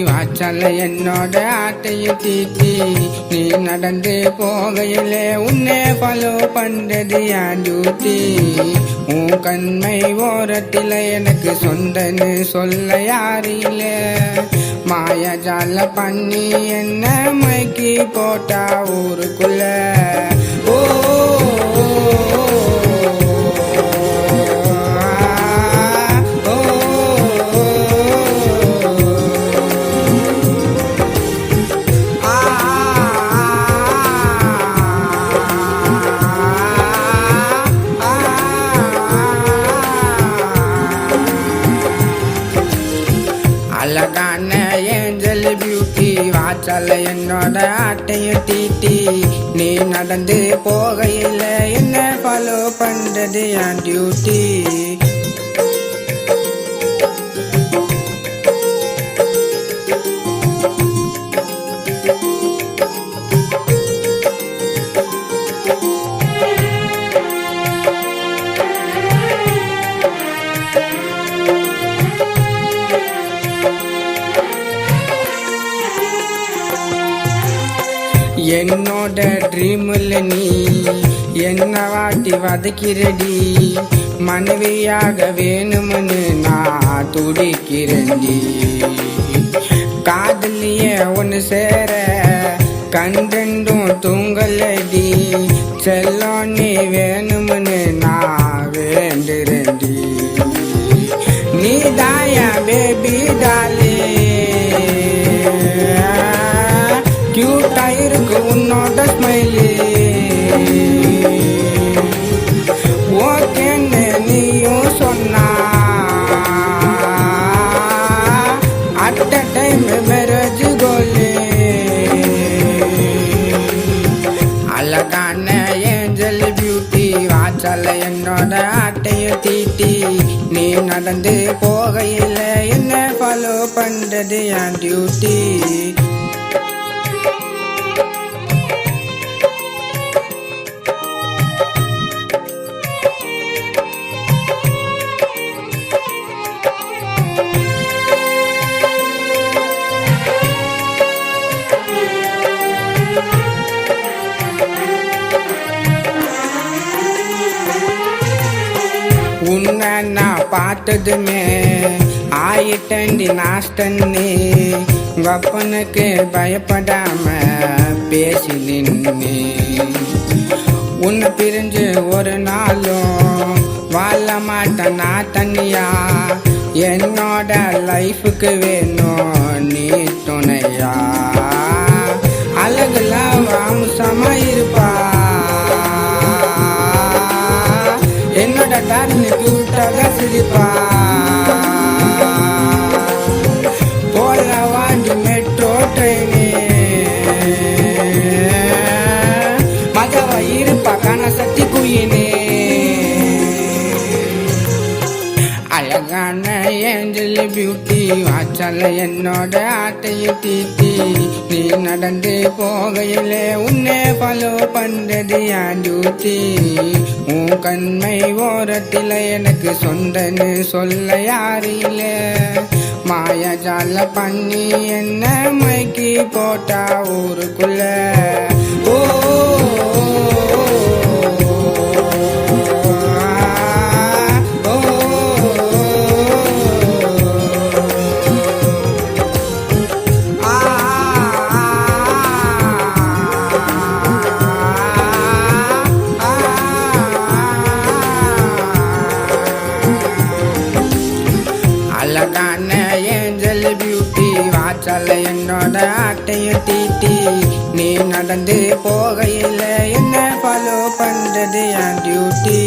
வாச்சல என்னோட ஆட்டையை தீட்டி நீ நடந்து போகையிலே உன்னை ஃபாலோ பண்றது என் டியூட்டி உன் கண்மை ஓரத்தில் எனக்கு சொந்தன்னு சொல்ல யாரில்ல மாயஜால பண்ணி என்ன மைக்கி போட்டா ஊருக்குள்ள ஓ அழகான ஏஞ்சல் பியூட்டி வாச்சல என்னோட ஆட்டைய தீட்டி நீ நடந்து போகையில் என்ன ஃபாலோ பண்றது என் டியூட்டி என்னோட ட்ரீமில் நீ என்ன வாட்டி வதக்கிறடி மனைவியாக வேணும்னு நான் துடிக்கிறேன்டி காதலியே ஒன்று சேர கண்டெண்டும் தூங்கலடி செல்லம் நீ வேணும்னு நான் வேண்டுறேன்டி நீ தாயா பேபி டாலே கியூட்டா இருக்கு உன்னோட ஸ்மைலி ஓகேன்னு நீயும் சொன்னா அட் அ டைம் மேரேஜ் கோலி அழகான ஏஞ்சல் பியூட்டி வாச்சல என்னோட ஆட்டைய தீட்டி நீ நடந்து போகையில் என்ன ஃபாலோ பண்றது என் டியூட்டி உன்னை நான் பார்த்ததுமே ஆயிட்டண்டி நாஸ்டன்னு வப்பனுக்கு பயப்படாம பேசி நின்று உன்னை பிரிஞ்சு ஒரு நாளும் வாழ மாட்டேன் நான் தனியா என்னோட லைஃபுக்கு வேணும் நீ துணையா அழகுல வாம்சமா இருப்பா என்னோட டார்லிங் கியூட்டாக சிரிப்பா போல வாண்டி மெட்ரோ ட்ரெயினே மஜாவா இருப்பா கனசக்தி குயினே அழகான ஏஞ்சல் பியூட்டி வாச்சல என்னோட ஆட்டைய தீட்டி நீ நடந்து போகையில் உன்னை ஃபாலோ பண்றது என் டியூட்டி உன் கண்மை ஓரத்தில் எனக்கு சொந்தன்னு சொல்ல யாரில்ல மாயஜால பண்ணி என்ன மைக்கி போட்டா ஊருக்குள்ள ஓ அழகான ஏஞ்சல் பியூட்டி வாச்சல என்னோட ஆட்டைய தீட்டி நீ நடந்து போகையில் என்ன ஃபாலோ பண்றது என் டியூட்டி